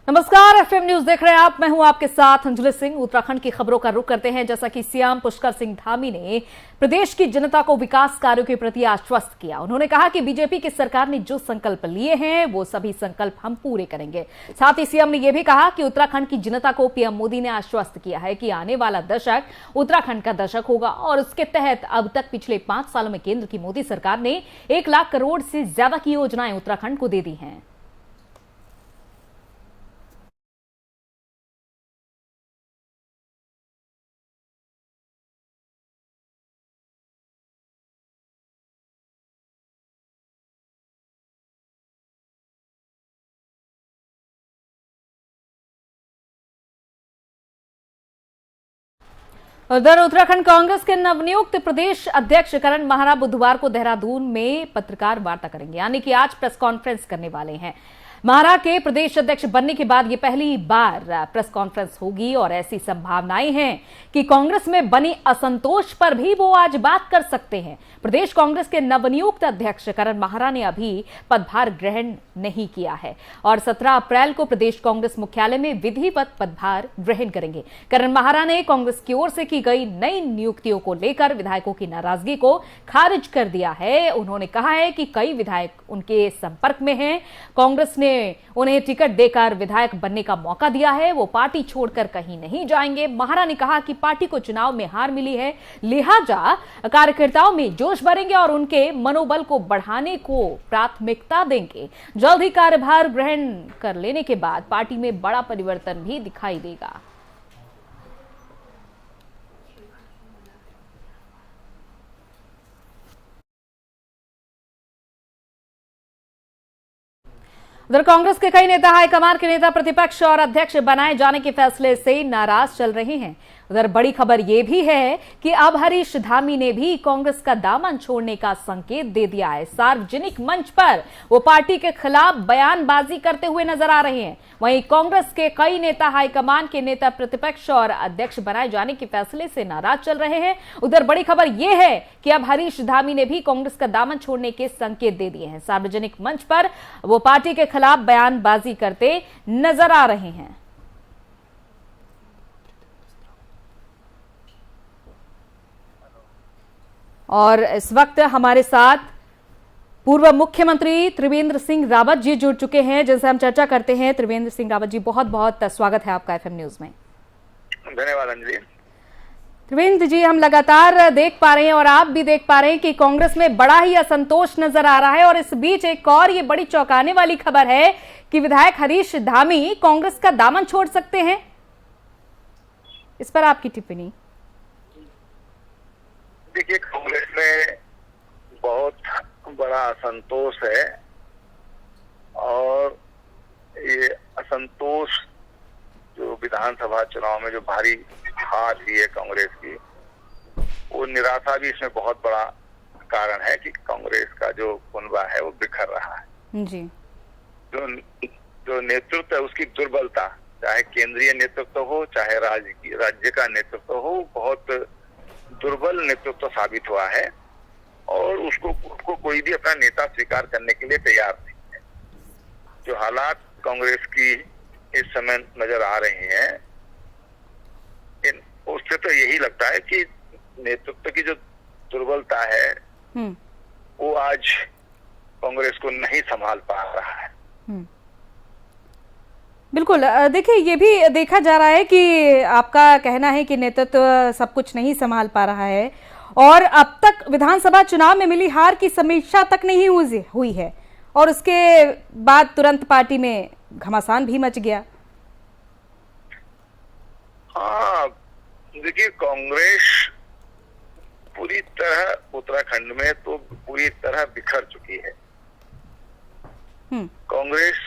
नमस्कार, FM news देख रहे हैं आप। मैं हूं आपके साथ अंजलि सिंह। उत्तराखंड की खबरों का रुख करते हैं। जैसा कि सीएम पुष्कर सिंह धामी ने प्रदेश की जनता को विकास कार्यों के प्रति आश्वस्त किया। उन्होंने कहा कि बीजेपी की सरकार ने जो संकल्प लिए हैं वो सभी संकल्प हम पूरे करेंगे। साथ ही सीएम ने यह भी कहा कि उत्तराखंड की जनता को पीएम मोदी ने आश्वस्त किया है कि आने वाला दशक उत्तराखंड का दशक होगा और उसके तहत अब तक पिछले 5 सालों में केंद्र की मोदी सरकार ने 1 लाख करोड़ से ज्यादा की योजनाएं उत्तराखंड को दे दी हैं। उधर उत्तराखंड कांग्रेस के नवनियुक्त प्रदेश अध्यक्ष करण माहरा बुधवार को देहरादून में पत्रकार वार्ता करेंगे, यानी कि आज प्रेस कॉन्फ्रेंस करने वाले हैं। माहरा के प्रदेश अध्यक्ष बनने के बाद यह पहली बार प्रेस कॉन्फ्रेंस होगी और ऐसी संभावनाएं हैं कि कांग्रेस में बनी असंतोष पर भी वो आज बात कर सकते हैं। प्रदेश कांग्रेस के नवनियुक्त अध्यक्ष करण माहरा ने अभी पदभार ग्रहण नहीं किया है और 17 अप्रैल को प्रदेश कांग्रेस मुख्यालय में विधिवत पदभार ग्रहण करेंगे। करण माहरा ने कांग्रेस की ओर से की गई नई नियुक्तियों को लेकर विधायकों की नाराजगी को खारिज कर दिया है। उन्होंने कहा है कि कई विधायक उनके संपर्क में हैं। कांग्रेस ने उन्हें टिकट देकर विधायक बनने का मौका दिया है, वो पार्टी छोड़कर कहीं नहीं जाएंगे। माहरा ने कहा कि पार्टी को चुनाव में हार मिली है, लिहाजा कार्यकर्ताओं में जोश भरेंगे और उनके मनोबल को बढ़ाने को प्राथमिकता देंगे। जल्द ही कार्यभार ग्रहण कर लेने के बाद पार्टी में बड़ा परिवर्तन भी दिखाई देगा। उधर कांग्रेस के कई नेता हाईकमान के नेता प्रतिपक्ष और अध्यक्ष बनाए जाने के फैसले से नाराज चल रहे हैं। उधर बड़ी खबर यह भी है कि अब हरीश धामी ने भी कांग्रेस का दामन छोड़ने का संकेत दे दिया है। सार्वजनिक मंच पर वो पार्टी के खिलाफ बयानबाजी करते हुए नजर आ रहे हैं। वहीं कांग्रेस के कई नेता हाईकमान के नेता प्रतिपक्ष और अध्यक्ष बनाए जाने के फैसले से नाराज चल रहे हैं। उधर बड़ी खबर यह है कि अब हरीश धामी ने भी कांग्रेस का दामन छोड़ने के संकेत दे दिए हैं। सार्वजनिक मंच पर वो पार्टी के खिलाफ बयानबाजी करते नजर आ रहे हैं। और इस वक्त हमारे साथ पूर्व मुख्यमंत्री त्रिवेंद्र सिंह रावत जी जुड़ चुके हैं, जिनसे हम चर्चा करते हैं। त्रिवेंद्र सिंह रावत जी, बहुत बहुत स्वागत है आपका एफएम न्यूज में। धन्यवाद अंजलि। त्रिवेंद्र जी, हम लगातार देख पा रहे हैं और आप भी देख पा रहे हैं कि कांग्रेस में बड़ा ही असंतोष नजर आ रहा है और इस बीच एक और ये बड़ी चौंकाने वाली खबर है कि विधायक हरीश धामी कांग्रेस का दामन छोड़ सकते हैं। इस पर आपकी टिप्पणी। देखिए, कांग्रेस में बहुत बड़ा असंतोष है और ये असंतोष जो विधानसभा चुनाव में जो भारी हार हुई है कांग्रेस की, वो निराशा भी इसमें बहुत बड़ा कारण है कि कांग्रेस का जो कुनबा है वो बिखर रहा है जी। जो नेतृत्व है उसकी दुर्बलता, चाहे केंद्रीय नेतृत्व हो चाहे राज्य का नेतृत्व हो, बहुत दुर्बल नेतृत्व साबित हुआ है और उसको कोई भी अपना नेता स्वीकार करने के लिए तैयार नहीं है। जो हालात कांग्रेस की इस समय नजर आ रहे हैं, उससे तो यही लगता है कि नेतृत्व की जो दुर्बलता है वो आज कांग्रेस को नहीं संभाल पा रहा है। बिल्कुल, देखिए ये भी देखा जा रहा है कि आपका कहना है कि नेतृत्व सब कुछ नहीं संभाल पा रहा है और अब तक विधानसभा चुनाव में मिली हार की समीक्षा तक नहीं हुई है और उसके बाद तुरंत पार्टी में घमासान भी मच गया। हाँ, देखिए, कांग्रेस पूरी तरह उत्तराखंड में तो पूरी तरह बिखर चुकी है। कांग्रेस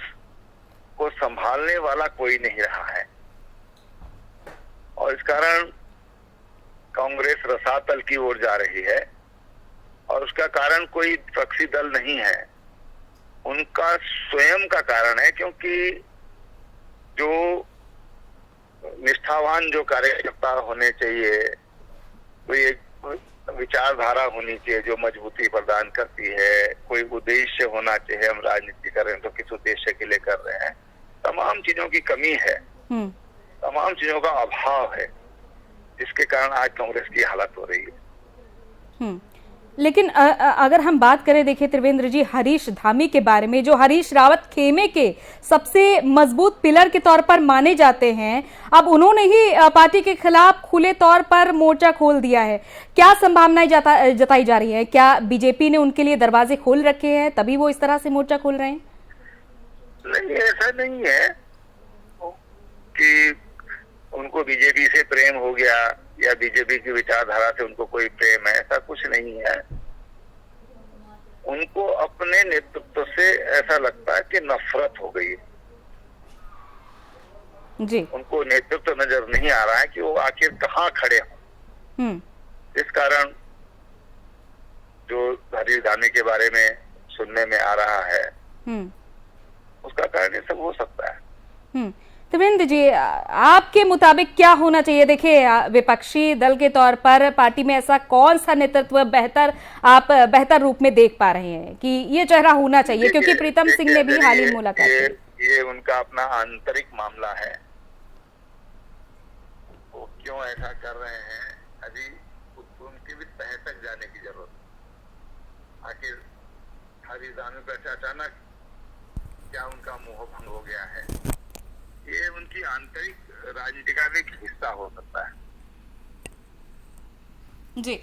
को संभालने वाला कोई नहीं रहा है और इस कारण कांग्रेस रसातल की ओर जा रही है और उसका कारण कोई विपक्षी दल नहीं है, उनका स्वयं का कारण है। क्योंकि जो निष्ठावान जो कार्यकर्ता होने चाहिए, कोई एक विचारधारा होनी चाहिए जो मजबूती प्रदान करती है, कोई उद्देश्य होना चाहिए। हम राजनीति कर रहे हैं तो किस उद्देश्य के लिए कर रहे हैं, तमाम चीजों की कमी है, तमाम चीजों का अभाव है, जिसके कारण आज कांग्रेस की हालत हो रही है। लेकिन अगर हम बात करें, देखिए त्रिवेंद्र जी, हरीश धामी के बारे में, जो हरीश रावत खेमे के सबसे मजबूत पिलर के तौर पर माने जाते हैं, अब उन्होंने ही पार्टी के खिलाफ खुले तौर पर मोर्चा खोल दिया है। क्या संभावनाएं जताई जा रही है? क्या बीजेपी ने उनके लिए दरवाजे खोल रखे हैं तभी वो इस तरह से मोर्चा खोल रहे हैं? नहीं, ऐसा नहीं है कि उनको बीजेपी से प्रेम हो गया या बीजेपी की विचारधारा से उनको कोई प्रेम है, ऐसा कुछ नहीं है। उनको अपने नेतृत्व से ऐसा लगता है कि नफरत हो गई है जी। उनको नेतृत्व नजर नहीं आ रहा है कि वो आखिर कहाँ खड़े हों। इस कारण जो हरीश धामी के बारे में सुनने में आ रहा है, उसका कारण ये सब हो सकता है। त्रिवेंद्र जी, आपके मुताबिक क्या होना चाहिए? देखिए, विपक्षी दल के तौर पर पार्टी में ऐसा कौन सा नेतृत्व आप बेहतर रूप में देख पा रहे हैं कि ये चेहरा होना चाहिए? क्योंकि प्रीतम सिंह ने भी हाल ही मुलाकात की। ये उनका अपना आंतरिक मामला है, वो क्यों ऐसा कर रहे हैं अभी उनकी भी तह तक जाने की जरूरत। आखिर हरीश धामी पर अचानक क्या उनका मोह भंग हो गया है? ये उनकी आंतरिक राजनीति का भी हिस्सा हो सकता है। जी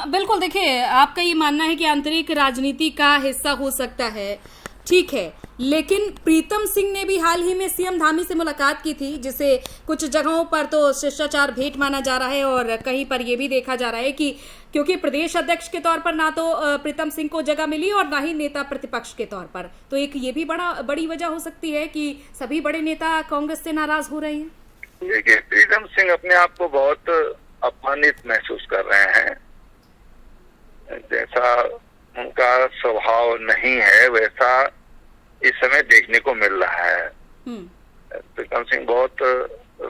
बिल्कुल। देखिए, आपका ये मानना है कि आंतरिक राजनीति का हिस्सा हो सकता है, ठीक है, लेकिन प्रीतम सिंह ने भी हाल ही में सीएम धामी से मुलाकात की थी, जिसे कुछ जगहों पर तो शिष्टाचार भेंट माना जा रहा है और कहीं पर यह भी देखा जा रहा है कि क्योंकि प्रदेश अध्यक्ष के तौर पर ना तो प्रीतम सिंह को जगह मिली और ना ही नेता प्रतिपक्ष के तौर पर, तो एक ये भी बड़ी वजह हो सकती है कि सभी बड़े नेता कांग्रेस से नाराज हो रहे हैं। देखिए, प्रीतम सिंह अपने आप को बहुत अपमानित महसूस कर रहे हैं। जैसा उनका स्वभाव नहीं है वैसा इस समय देखने को मिल रहा है। प्रीतम सिंह बहुत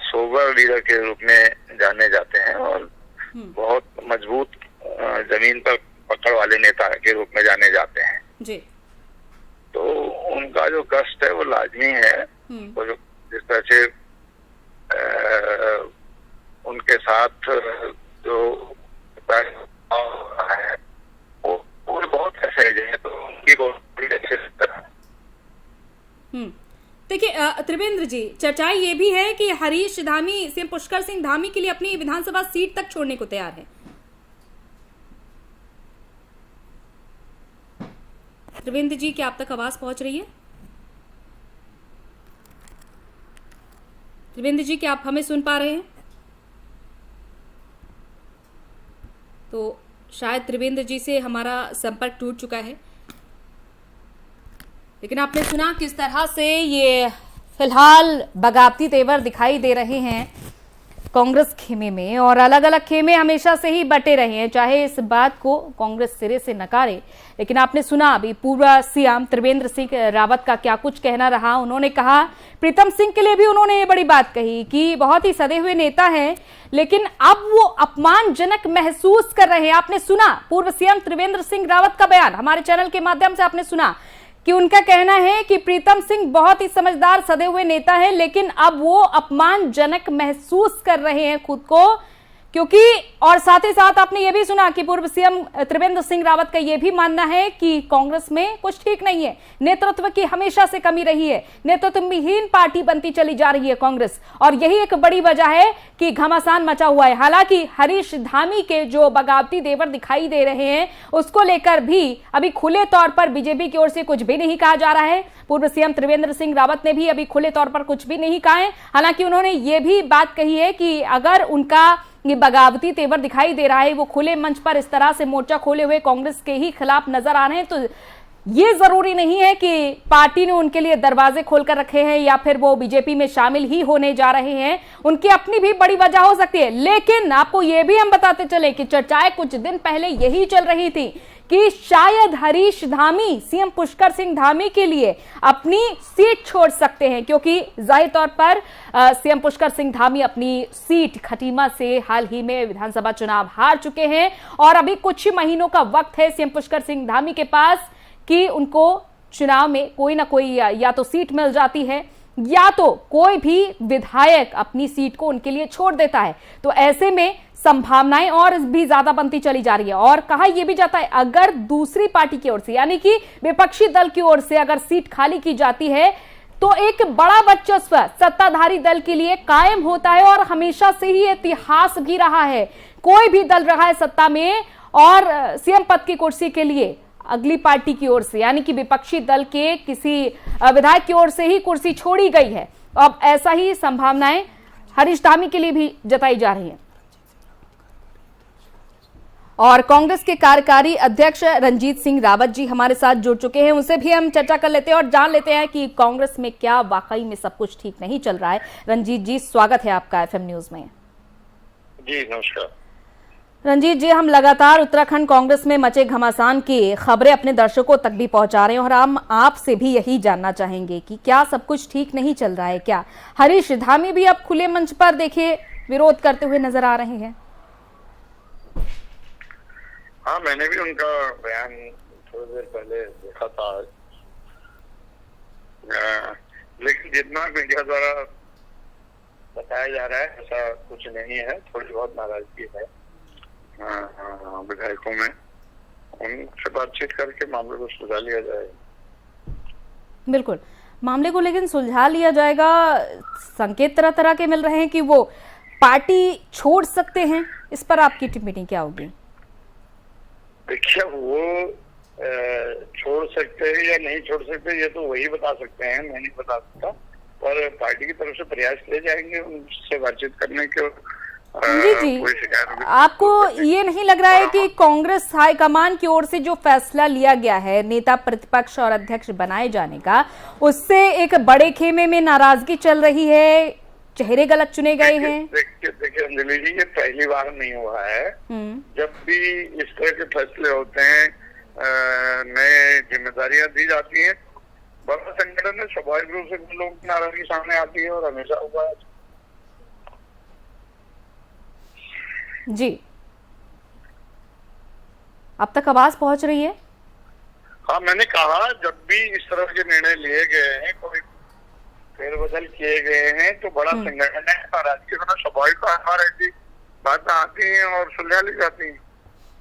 सोबर लीडर के रूप में जाने जाते हैं और बहुत मजबूत जमीन पर पकड़ वाले नेता के रूप में जाने जाते हैं जी। तो उनका जो कष्ट है वो लाजमी है। वो जो जिस तरह से उनके साथ जो है वो बहुत ऐसे है, तो उनकी बहुत अच्छे तरह। देखिए त्रिवेंद्र जी, चर्चाएं ये भी है कि हरीश धामी सीएम पुष्कर सिंह धामी के लिए अपनी विधानसभा सीट तक छोड़ने को तैयार है। त्रिवेंद्र जी, क्या आप तक आवाज पहुंच रही है? त्रिवेंद्र जी, क्या आप हमें सुन पा रहे हैं? तो शायद त्रिवेंद्र जी से हमारा संपर्क टूट चुका है, लेकिन आपने सुना किस तरह से ये फिलहाल बगावती तेवर दिखाई दे रहे हैं कांग्रेस खेमे में, और अलग अलग खेमे हमेशा से ही बटे रहे हैं, चाहे इस बात को कांग्रेस सिरे से नकारे। लेकिन आपने सुना अभी पूर्व सीएम त्रिवेंद्र सिंह रावत का क्या कुछ कहना रहा। उन्होंने कहा, प्रीतम सिंह के लिए भी उन्होंने ये बड़ी बात कही कि बहुत ही सदे हुए नेता हैं, लेकिन अब वो अपमानजनक महसूस कर रहे हैं। आपने सुना पूर्व सीएम त्रिवेंद्र सिंह रावत का बयान, हमारे चैनल के माध्यम से आपने सुना कि उनका कहना है कि प्रीतम सिंह बहुत ही समझदार सदे हुए नेता हैं, लेकिन अब वो अपमानजनक महसूस कर रहे हैं खुद को, क्योंकि और साथ ही साथ आपने ये भी सुना कि पूर्व सीएम त्रिवेंद्र सिंह रावत का ये भी मानना है कि कांग्रेस में कुछ ठीक नहीं है, नेतृत्व की हमेशा से कमी रही है, नेतृत्वहीन पार्टी बनती चली जा रही है कांग्रेस, और यही एक बड़ी वजह है कि घमासान मचा हुआ है। हालांकि हरीश धामी के जो बगावती तेवर दिखाई दे रहे हैं उसको लेकर भी अभी खुले तौर पर बीजेपी की ओर से कुछ भी नहीं कहा जा रहा है। पूर्व सीएम त्रिवेंद्र सिंह रावत ने भी अभी खुले तौर पर कुछ भी नहीं कहा है। हालांकि उन्होंने ये भी बात कही है कि अगर उनका ये बगावती तेवर दिखाई दे रहा है, वो खुले मंच पर इस तरह से मोर्चा खोले हुए कांग्रेस के ही खिलाफ नजर आ रहे हैं, तो ये जरूरी नहीं है कि पार्टी ने उनके लिए दरवाजे खोलकर रखे हैं या फिर वो बीजेपी में शामिल ही होने जा रहे हैं। उनकी अपनी भी बड़ी वजह हो सकती है। लेकिन आपको ये भी हम बताते चले कि चर्चाएं कुछ दिन पहले यही चल रही थी कि शायद हरीश धामी सीएम पुष्कर सिंह धामी के लिए अपनी सीट छोड़ सकते हैं, क्योंकि जाहिर तौर पर सीएम पुष्कर सिंह धामी अपनी सीट खटीमा से हाल ही में विधानसभा चुनाव हार चुके हैं और अभी कुछ ही महीनों का वक्त है सीएम पुष्कर सिंह धामी के पास कि उनको चुनाव में कोई ना कोई या तो सीट मिल जाती है या तो कोई भी विधायक अपनी सीट को उनके लिए छोड़ देता है। तो ऐसे में संभावनाएं और भी ज्यादा बनती चली जा रही है। और कहा यह भी जाता है अगर दूसरी पार्टी की ओर से यानी कि विपक्षी दल की ओर से अगर सीट खाली की जाती है तो एक बड़ा वर्चस्व सत्ताधारी दल के लिए कायम होता है। और हमेशा से ही इतिहास भी रहा है, कोई भी दल रहा है सत्ता में और सीएम पद की कुर्सी के लिए अगली पार्टी की ओर से यानी कि विपक्षी दल के किसी विधायक की ओर से ही कुर्सी छोड़ी गई है। अब ऐसा ही संभावनाएं हरीश धामी के लिए भी जताई जा रही हैं। और कांग्रेस के कार्यकारी अध्यक्ष रंजीत सिंह रावत जी हमारे साथ जुड़ चुके हैं, उनसे भी हम चर्चा कर लेते हैं और जान लेते हैं कि कांग्रेस में क्या वाकई में सब कुछ ठीक नहीं चल रहा है। रंजीत जी, स्वागत है आपका एफएम न्यूज में। जी नमस्कार। रंजीत जी, हम लगातार उत्तराखंड कांग्रेस में मचे घमासान की खबरें अपने दर्शकों तक भी पहुंचा रहे हैं और हम आपसे भी यही जानना चाहेंगे कि क्या सब कुछ ठीक नहीं चल रहा है? क्या हरीश धामी भी अब खुले मंच पर देखिए विरोध करते हुए नजर आ रहे हैं? हाँ, मैंने भी उनका बयान थोड़ी देर पहले देखा था, लेकिन जितना मीडिया द्वारा बताया जा रहा है ऐसा कुछ नहीं है। थोड़ी बहुत नाराजगी है विधायकों में, उनसे बातचीत करके मामले को सुलझा लिया जाएगा। बिल्कुल, मामले को लेकिन सुलझा लिया जाएगा। संकेत तरह तरह के मिल रहे हैं कि वो पार्टी छोड़ सकते हैं, इस पर आपकी टिप्पणी क्या होगी? देखिए, वो छोड़ सकते हैं या नहीं छोड़ सकते ये तो वही बता सकते हैं, मैं नहीं बता सकता। पर पार्टी की तरफ से प्रयास किए जाएंगे उनसे बातचीत करने के। जी, आपको ये नहीं लग रहा है कि कांग्रेस हाईकमान की ओर से जो फैसला लिया गया है नेता प्रतिपक्ष और अध्यक्ष बनाए जाने का, उससे एक बड़े खेमे में नाराजगी चल रही है, चेहरे गलत चुने गए हैं? देखिए अंजलि जी, ये पहली बार नहीं हुआ है। जब भी इस तरह के फैसले होते हैं, नए जिम्मेदारियां दी जाती हैं, बड़ा संगठन है, स्वाभाविक रूप से लोगों की नाराजगी सामने आती है और हमेशा हुआ है। जी, अब तक आवाज पहुंच रही है? हाँ, मैंने कहा जब भी इस तरह के निर्णय लिए गए हैं, कोई फेरबदल किए गए हैं, तो बड़ा संगठन है और राजकीय स्वाभाविक ऐसी बातें आती हैं और सुलझा ली जाती हैं।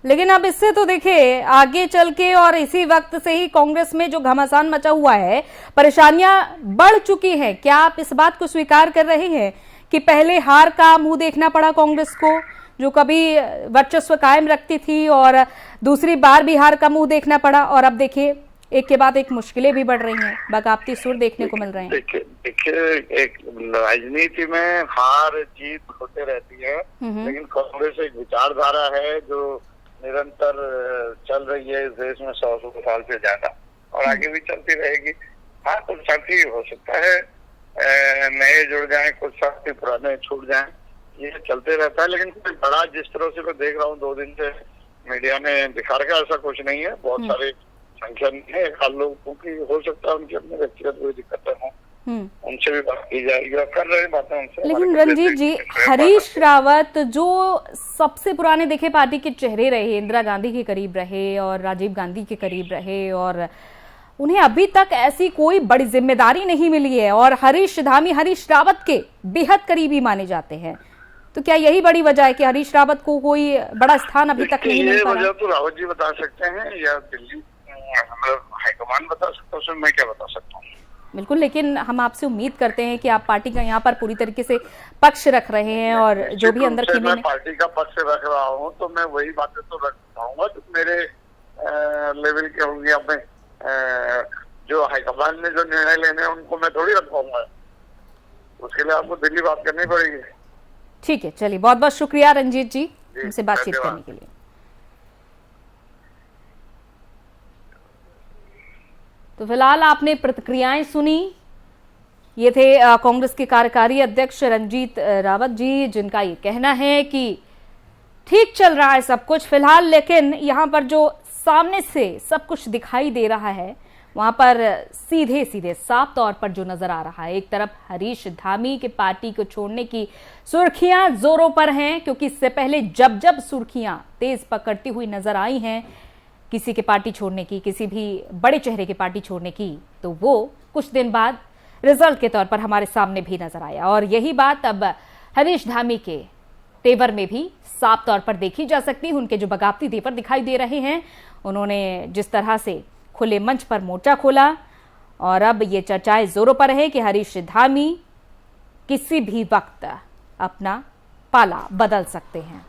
लेकिन अब इससे तो देखिए आगे चल के और इसी वक्त से ही कांग्रेस में जो घमासान मचा हुआ है, परेशानियां बढ़ चुकी हैं। क्या आप इस बात को स्वीकार कर रहे हैं कि पहले हार का मुंह देखना पड़ा कांग्रेस को, जो कभी वर्चस्व कायम रखती थी, और दूसरी बार भी हार का मुंह देखना पड़ा, और अब देखिए एक के बाद एक मुश्किलें भी बढ़ रही हैं, बगावती सुर देखने को मिल रहे हैं? देखिए, एक राजनीति में हार जीत होते रहती है, लेकिन कांग्रेस एक विचारधारा है जो निरंतर चल रही है इस देश में 100 साल से ज्यादा, और आगे भी चलती रहेगी। हाँ, कुछ साथी हो सकता है नए जुड़ जाएं, कुछ साथी पुराने छूट जाएं, ये चलते रहता है। लेकिन कोई बड़ा, जिस तरह से मैं देख रहा हूँ 2 दिन से मीडिया ने दिखा रखा, ऐसा कुछ नहीं है। बहुत सारे संख्या में है लोगों की, हो सकता है उनकी अपने व्यक्तिगत कोई दिक्कतें हों, उनसे भी बात की जाएगी, कर रहे बातें उनसे। लेकिन रंजीत जी, हरीश रावत जो सबसे पुराने देखे पार्टी के चेहरे रहे, इंदिरा गांधी के करीब रहे और राजीव गांधी के करीब रहे, और उन्हें अभी तक ऐसी कोई बड़ी जिम्मेदारी नहीं मिली है, और हरीश धामी हरीश रावत के बेहद करीबी माने जाते हैं। तो क्या यही बड़ी वजह है कि हरीश रावत को कोई बड़ा स्थान अभी तक नहीं मिल पा रहा? वजह तो रावत जी बता सकते हैं या दिल्ली हाईकमान बता सकता हूँ, मैं क्या बता सकता हूँ? बिल्कुल, लेकिन हम आपसे उम्मीद करते हैं कि आप पार्टी का यहाँ पर पूरी तरीके से पक्ष रख रहे हैं, और जो भी अंदर मैं पार्टी का पक्ष रख रहा हूँ तो मैं वही बातें तो रख पाऊंगा जो मेरे लेवल के होंगे। अपने जो हाईकमान ने जो निर्णय लेने हैं उनको मैं थोड़ी रख पाऊंगा, उसके लिए आपको दिल्ली बात करनी पड़ेगी। ठीक है, चलिए, बहुत बहुत शुक्रिया रंजीत जी हमसे बातचीत करने के लिए। तो फिलहाल आपने प्रतिक्रियाएं सुनी। ये थे कांग्रेस के कार्यकारी अध्यक्ष रंजीत रावत जी, जिनका ये कहना है कि ठीक चल रहा है सब कुछ फिलहाल, लेकिन यहाँ पर जो सामने से सब कुछ दिखाई दे रहा है वहां पर सीधे सीधे साफ तौर पर जो नजर आ रहा है, एक तरफ हरीश धामी के पार्टी को छोड़ने की सुर्खियां जोरों पर हैं, क्योंकि इससे पहले जब जब सुर्खियां तेज पकड़ती हुई नजर आई हैं किसी के पार्टी छोड़ने की, किसी भी बड़े चेहरे के पार्टी छोड़ने की, तो वो कुछ दिन बाद रिजल्ट के तौर पर हमारे सामने भी नजर आया। और यही बात अब हरीश धामी के तेवर में भी साफ तौर पर देखी जा सकती है। उनके जो बगावती तेवर दिखाई दे रहे हैं, उन्होंने जिस तरह से खुले मंच पर मोर्चा खोला और अब ये चर्चाएं जोरों पर है कि हरीश धामी किसी भी वक्त अपना पाला बदल सकते हैं।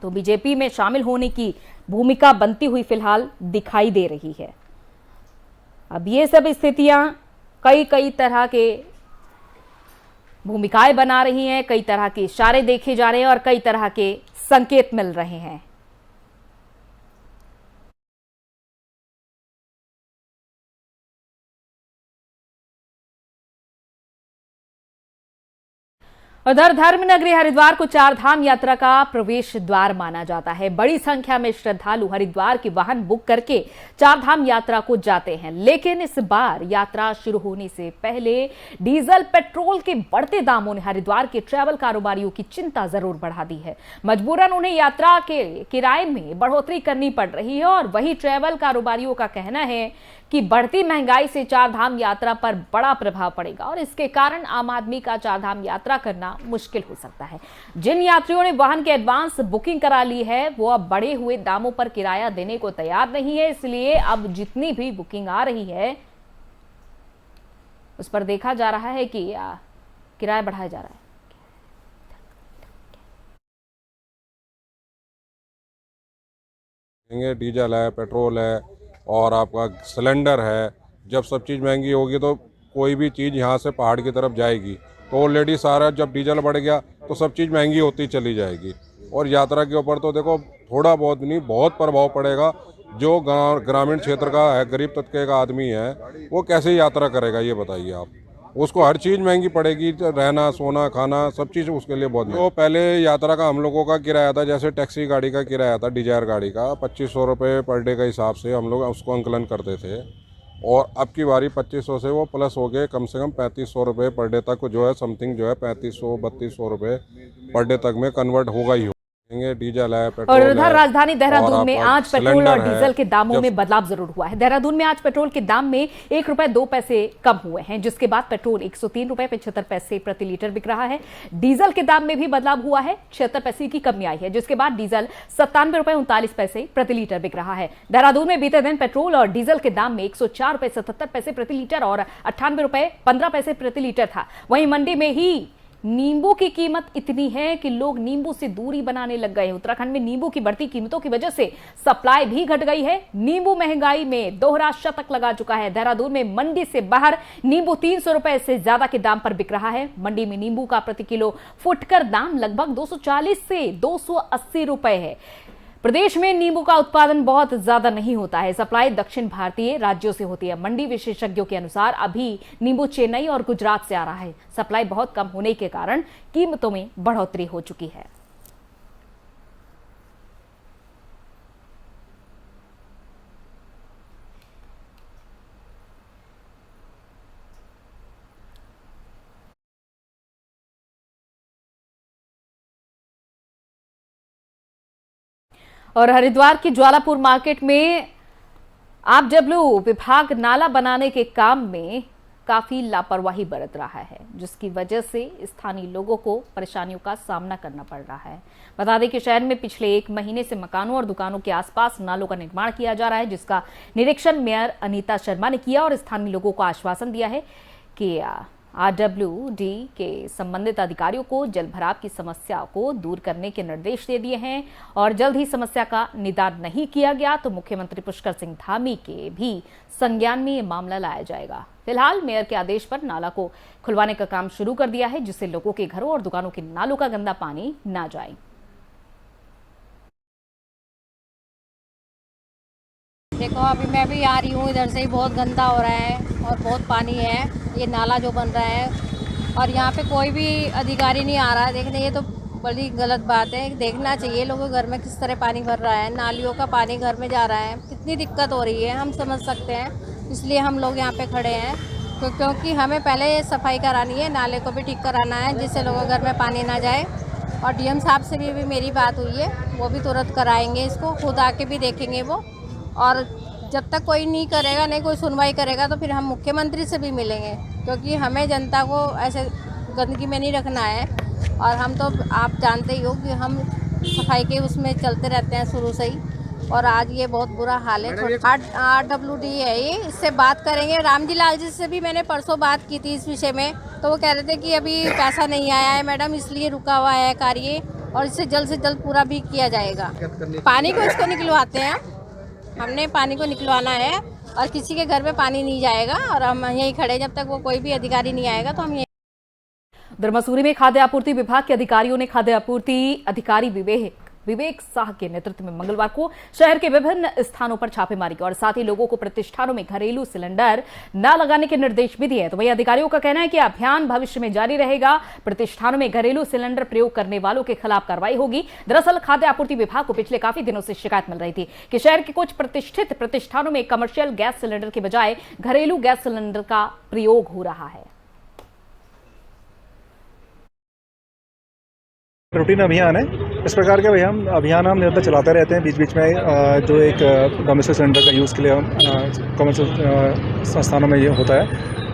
तो बीजेपी में शामिल होने की भूमिका बनती हुई फिलहाल दिखाई दे रही है। अब ये सब स्थितियां कई तरह के भूमिकाएं बना रही हैं, कई तरह के इशारे देखे जा रहे हैं और कई तरह के संकेत मिल रहे हैं। उधर धर्मनगरी हरिद्वार को चार धाम यात्रा का प्रवेश द्वार माना जाता है। बड़ी संख्या में श्रद्धालु हरिद्वार के वाहन बुक करके चार धाम यात्रा को जाते हैं, लेकिन इस बार यात्रा शुरू होने से पहले डीजल पेट्रोल के बढ़ते दामों ने हरिद्वार के ट्रैवल कारोबारियों की चिंता जरूर बढ़ा दी है। मजबूरन उन्हें यात्रा के किराए में बढ़ोतरी करनी पड़ रही है और वही ट्रैवल कारोबारियों का कहना है कि बढ़ती महंगाई से चार धाम यात्रा पर बड़ा प्रभाव पड़ेगा और इसके कारण आम आदमी का चार धाम यात्रा करना मुश्किल हो सकता है। जिन यात्रियों ने वाहन के एडवांस बुकिंग करा ली है, वो अब बढ़े हुए दामों पर किराया देने को तैयार नहीं है। इसलिए अब जितनी भी बुकिंग आ रही है उस पर देखा जा रहा है कि किराया बढ़ाया जा रहा है। डीजल है, पेट्रोल है और आपका सिलेंडर है। जब सब चीज़ महंगी होगी तो कोई भी चीज़ यहाँ से पहाड़ की तरफ जाएगी, तो ऑलरेडी सारा जब डीजल बढ़ गया तो सब चीज़ महंगी होती चली जाएगी। और यात्रा के ऊपर तो देखो थोड़ा बहुत नहीं, बहुत प्रभाव पड़ेगा। जो ग्रामीण क्षेत्र का है, गरीब तबके का आदमी है, वो कैसे यात्रा करेगा ये बताइए आप। उसको हर चीज़ महंगी पड़ेगी, रहना, सोना, खाना, सब चीज़ उसके लिए बहुत। तो पहले यात्रा का हम लोगों का किराया था, जैसे टैक्सी गाड़ी का किराया था, डिजायर गाड़ी का 2500 रुपये पर डे का हिसाब से हम लोग उसको अंकलन करते थे। और अब की बारी 2500 से वो प्लस हो गए कम से कम 3500 रुपये पर डे तक जो है, समथिंग जो है 3500-3200 रुपये पर डे तक में कन्वर्ट होगा ही। डीजल है, पेट्रोल और उधर राजधानी है, देहरादून में आज पेट्रोल और डीजल के दामों जब में बदलाव जरूर हुआ है। देहरादून में आज पेट्रोल के दाम में 1 रुपए 2 पैसे कम हुए हैं, जिसके बाद पेट्रोल 103 रुपए 75 पैसे प्रति लीटर बिक रहा है। डीजल के दाम में भी बदलाव हुआ है, 76 पैसे की कमी आई है, जिसके बाद डीजल 97 रुपए 39 पैसे प्रति लीटर बिक रहा है। देहरादून में बीते दिन पेट्रोल और डीजल के दाम में 104 रुपए 77 पैसे प्रति लीटर और 98 रुपए 15 पैसे प्रति लीटर था। वहीं मंडी में ही नींबू की कीमत इतनी है कि लोग नींबू से दूरी बनाने लग गए हैं। उत्तराखंड में नींबू की बढ़ती कीमतों की वजह से सप्लाई भी घट गई है। नींबू महंगाई में दोहरा शतक लगा चुका है। देहरादून में मंडी से बाहर नींबू 300 रुपए से ज्यादा के दाम पर बिक रहा है। मंडी में नींबू का प्रति किलो फुटकर दाम लगभग 240 से 280 रुपए है। प्रदेश में नींबू का उत्पादन बहुत ज्यादा नहीं होता है। सप्लाई दक्षिण भारतीय राज्यों से होती है। मंडी विशेषज्ञों के अनुसार अभी नींबू चेन्नई और गुजरात से आ रहा है। सप्लाई बहुत कम होने के कारण कीमतों में बढ़ोतरी हो चुकी है। और हरिद्वार की ज्वालापुर मार्केट में आरडब्ल्यू विभाग नाला बनाने के काम में काफी लापरवाही बरत रहा है, जिसकी वजह से स्थानीय लोगों को परेशानियों का सामना करना पड़ रहा है। बता दें कि शहर में पिछले 1 महीने से मकानों और दुकानों के आसपास नालों का निर्माण किया जा रहा है, जिसका निरीक्षण मेयर अनीता शर्मा ने किया और स्थानीय लोगों को आश्वासन दिया है कि आरडब्ल्यूडी के संबंधित अधिकारियों को जल भराव की समस्या को दूर करने के निर्देश दे दिए हैं और जल्द ही समस्या का निदान नहीं किया गया तो मुख्यमंत्री पुष्कर सिंह धामी के भी संज्ञान में ये मामला लाया जाएगा। फिलहाल मेयर के आदेश पर नाला को खुलवाने का काम शुरू कर दिया है, जिससे लोगों के घरों और दुकानों के नालों का गंदा पानी ना जाए। देखो अभी मैं भी आ रही हूँ, इधर से ही बहुत गंदा हो रहा है और बहुत पानी है। ये नाला जो बन रहा है और यहाँ पे कोई भी अधिकारी नहीं आ रहा है देखने। ये तो बड़ी गलत बात है। देखना चाहिए लोगों के घर में किस तरह पानी भर रहा है, नालियों का पानी घर में जा रहा है, कितनी दिक्कत हो रही है हम समझ सकते हैं। इसलिए हम लोग यहाँ पे खड़े हैं क्योंकि हमें पहले सफाई करानी है, नाले को भी ठीक कराना है जिससे लोगों के घर में पानी ना जाए। और डीएम साहब से भी मेरी बात हुई है, वो भी तुरंत कराएंगे इसको, खुद आके भी देखेंगे वो। और जब तक कोई नहीं करेगा, नहीं कोई सुनवाई करेगा, तो फिर हम मुख्यमंत्री से भी मिलेंगे, क्योंकि हमें जनता को ऐसे गंदगी में नहीं रखना है। और हम तो आप जानते ही हो कि हम सफाई के उसमें चलते रहते हैं शुरू से ही, और आज ये बहुत बुरा हाल है। RWD है ये, इससे बात करेंगे। रामजी लाल जी से भी मैंने परसों बात की थी इस विषय में, तो वो कह रहे थे कि अभी पैसा नहीं आया है मैडम, इसलिए रुका हुआ है कार्य, और इससे जल्द पूरा भी किया जाएगा। पानी को इसको निकलवाते हैं, हमने पानी को निकलवाना है, और किसी के घर में पानी नहीं जाएगा, और हम यहीं खड़े जब तक वो कोई भी अधिकारी नहीं आएगा, तो हम उधर मसूरी में खाद्य आपूर्ति विभाग के अधिकारियों ने खाद्य आपूर्ति अधिकारी विवेक साह के नेतृत्व में मंगलवार को शहर के विभिन्न स्थानों पर छापेमारी की और साथ ही लोगों को प्रतिष्ठानों में घरेलू सिलेंडर न लगाने के निर्देश भी दिए। तो वही अधिकारियों का कहना है कि अभियान भविष्य में जारी रहेगा। प्रतिष्ठानों में घरेलू सिलेंडर प्रयोग करने वालों के खिलाफ कार्रवाई होगी। दरअसल खाद्य आपूर्ति विभाग को पिछले काफी दिनों से शिकायत मिल रही थी कि शहर के कुछ प्रतिष्ठित प्रतिष्ठानों में कमर्शियल गैस सिलेंडर के बजाय घरेलू गैस सिलेंडर का प्रयोग हो रहा है। रूटीन अभियान है। इस प्रकार के अभियान हम निरंतर चलाते रहते हैं। बीच बीच में जो एक डोमेस्टिक सिलेंडर का यूज़ के लिए हम कमर्शियल संस्थानों में ये होता है,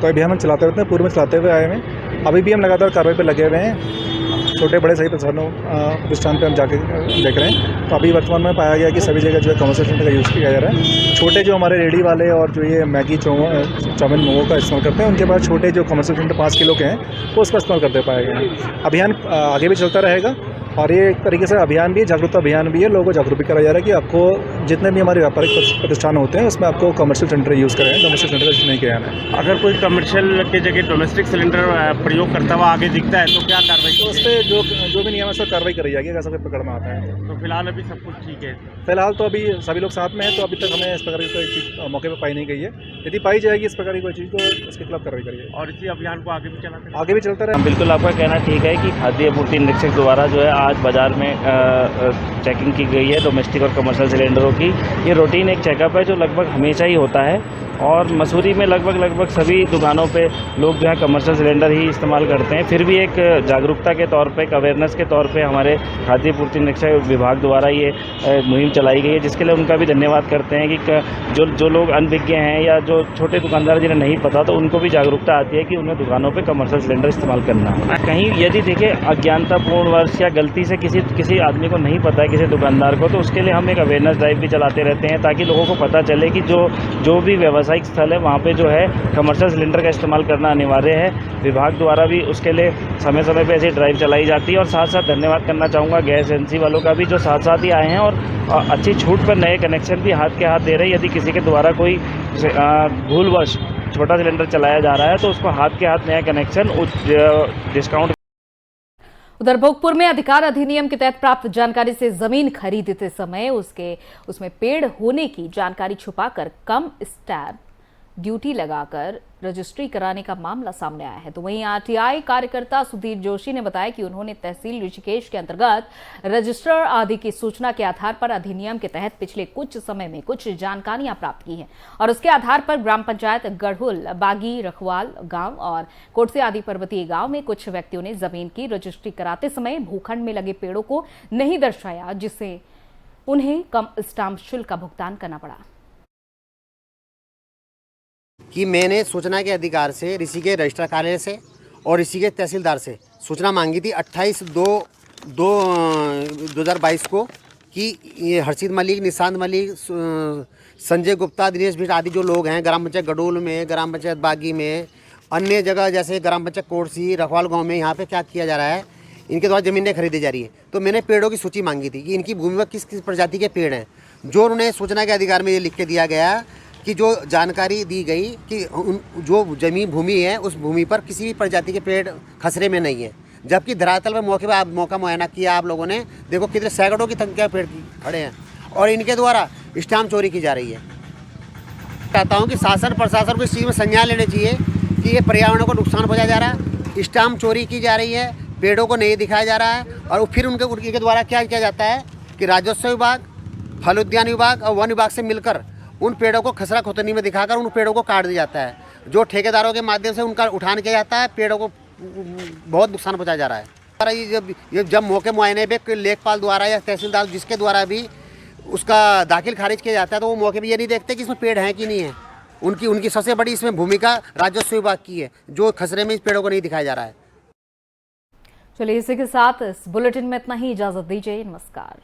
तो अभियान हम चलाते रहते हैं, पूर्व में चलाते हुए आए हैं। अभी भी हम लगातार कार्रवाई पर लगे हुए हैं। छोटे बड़े सही प्रतिष्ठान पे हम जाके देख रहे हैं, तो अभी वर्तमान में पाया गया कि सभी जगह जो है कमर्शियल सिलेंडर का यूज़ किया जा रहा है। छोटे जो हमारे रेडी वाले और जो ये मैगी चाउमिन मोमो का इस्तेमाल करते हैं, उनके पास छोटे जो कमर्शियल सिलेंडर 5 किलो के हैं वो उसका इस्तेमाल करते पाया गया। अभियान आगे भी चलता रहेगा, और ये एक तरीके से अभियान भी है, जागरूकता अभियान भी है। लोगों को जागरूक भी कराया जा रहा है कि आपको जितने भी हमारे व्यापारिक प्रतिष्ठान होते हैं उसमें आपको कमर्शियल सिलेंडर यूज़ करें, डोमेस्टिक सिलेंडर यूज़ नहीं किया है। अगर कोई कमर्शियल की जगह डोमेस्टिक सिलेंडर प्रयोग करता हुआ आगे दिखता है तो क्या कार्रवाई? तो उस पर जो भी नियम है उस पर कार्रवाई करी जाएगी, अगर सबके पकड़ में आता है। तो फिलहाल अभी सब कुछ ठीक है? फिलहाल तो अभी सभी लोग साथ में हैं, तो अभी तक हमें इस प्रकार की कोई चीज़ मौके पर पाई नहीं गई है। यदि पाई जाएगी इस प्रकार की कोई चीज़ तो इसके खिलाफ कार्रवाई करिए, और इसी अभियान को आगे भी चलाते आगे भी चलता रहे। बिल्कुल आपका कहना ठीक है कि खाद्य आपूर्ति निरीक्षक द्वारा जो है आज बाजार में चेकिंग की गई है डोमेस्टिक और कमर्शियल सिलेंडरों की। ये रूटीन एक चेकअप है जो लगभग हमेशा ही होता है, और मसूरी में लगभग सभी दुकानों पे लोग जो है कमर्शियल सिलेंडर ही इस्तेमाल करते हैं। फिर भी एक जागरूकता के तौर पे, एक अवेयरनेस के तौर पे हमारे खाद्य आपूर्ति निरीक्षक विभाग द्वारा ये मुहिम चलाई गई है, जिसके लिए उनका भी धन्यवाद करते हैं कि जो लोग अनभिज्ञ हैं या जो छोटे दुकानदार जिन्हें नहीं पता, तो उनको भी जागरूकता आती है कि उन्हें दुकानों पर कमर्शियल सिलेंडर इस्तेमाल करना है। कहीं यदि देखिए अज्ञानतापूर्ण वर्ष या गलती से किसी आदमी को नहीं पता है, किसी दुकानदार को, तो उसके लिए हम एक अवेयरनेस ड्राइव भी चलाते रहते हैं, ताकि लोगों को पता चले कि जो भी व्यावसायिक स्थल है वहाँ पे जो है कमर्शियल सिलेंडर का इस्तेमाल करना अनिवार्य है। विभाग द्वारा भी उसके लिए समय समय पे ऐसी ड्राइव चलाई जाती है। और साथ साथ धन्यवाद करना चाहूँगा गैस एजेंसी वालों का भी, जो साथ साथ ही आए हैं और अच्छी छूट पर नए कनेक्शन भी हाथ के हाथ दे रहे हैं। यदि किसी के द्वारा कोई भूलवश छोटा सिलेंडर चलाया जा रहा है तो उसको हाथ के हाथ नया कनेक्शन डिस्काउंट। उधर भोगपुर में अधिकार अधिनियम के तहत प्राप्त जानकारी से जमीन खरीदते समय उसमें पेड़ होने की जानकारी छुपाकर कम स्टैंप ड्यूटी लगाकर रजिस्ट्री कराने का मामला सामने आया है। तो वहीं आरटीआई कार्यकर्ता सुधीर जोशी ने बताया कि उन्होंने तहसील ऋषिकेश के अंतर्गत रजिस्ट्रार आदि की सूचना के आधार पर अधिनियम के तहत पिछले कुछ समय में कुछ जानकारियां प्राप्त की हैं, और उसके आधार पर ग्राम पंचायत गढ़ुल, बागी, रखवाल गांव और कोटसे आदि पर्वतीय गांव में कुछ व्यक्तियों ने जमीन की रजिस्ट्री कराते समय भूखंड में लगे पेड़ों को नहीं दर्शाया, जिससे उन्हें कम स्टाम्प शुल्क का भुगतान करना पड़ा। कि मैंने सूचना के अधिकार से ऋषिकेश रजिस्ट्रार कार्यालय से और ऋषिकेश तहसीलदार से सूचना मांगी थी 28/2/2022 को कि ये हर्षित मलिक, निशांत मलिक, संजय गुप्ता, दिनेश बिष्ट आदि जो लोग हैं ग्राम पंचायत गडोल में, ग्राम पंचायत बागी में, अन्य जगह जैसे ग्राम पंचायत कोटसी, रखवाल गाँव में, यहाँ पर क्या किया जा रहा है, इनके द्वारा ज़मीनें खरीदी जा रही है। तो मैंने पेड़ों की सूची मांगी थी कि इनकी भूमि पर किस किस प्रजाति के पेड़ हैं, जो उन्होंने सूचना के अधिकार में ये लिख के दिया गया कि जो जानकारी दी गई कि जो भूमि है उस भूमि पर किसी भी प्रजाति के पेड़ खसरे में नहीं है, जबकि धरातल पर मौके पर आप मौका मुआयना किया आप लोगों ने, देखो कितने सैकड़ों की संख्या पेड़ खड़े हैं और इनके द्वारा स्टाम्प चोरी की जा रही है। चाहता हूँ कि शासन प्रशासन को इस चीज़ में संज्ञान लेने चाहिए कि ये पर्यावरण को नुकसान पहुँचाया जा रहा है, स्टाम्प चोरी की जा रही है, पेड़ों को नहीं दिखाया जा रहा है, और फिर उनके द्वारा क्या किया जाता है कि राजस्व विभाग, फल उद्यान विभाग और वन विभाग से मिलकर उन पेड़ों को खसरा खोतनी में दिखाकर उन पेड़ों को काट दिया जाता है, जो ठेकेदारों के माध्यम से उनका उठान किया जाता है। पेड़ों को बहुत नुकसान पहुंचाया जा रहा है। जब मौके मुआयने पे लेखपाल द्वारा या तहसीलदार जिसके द्वारा भी उसका दाखिल खारिज किया जाता है तो वो मौके पर ये नहीं देखते कि इसमें पेड़ हैं कि नहीं है। उनकी उनकी सबसे बड़ी इसमें भूमिका राजस्व विभाग की है, जो खसरे में इस पेड़ों को नहीं दिखाया जा रहा है। चलिए इसी के साथ इस बुलेटिन में इतना ही, इजाजत दीजिए, नमस्कार।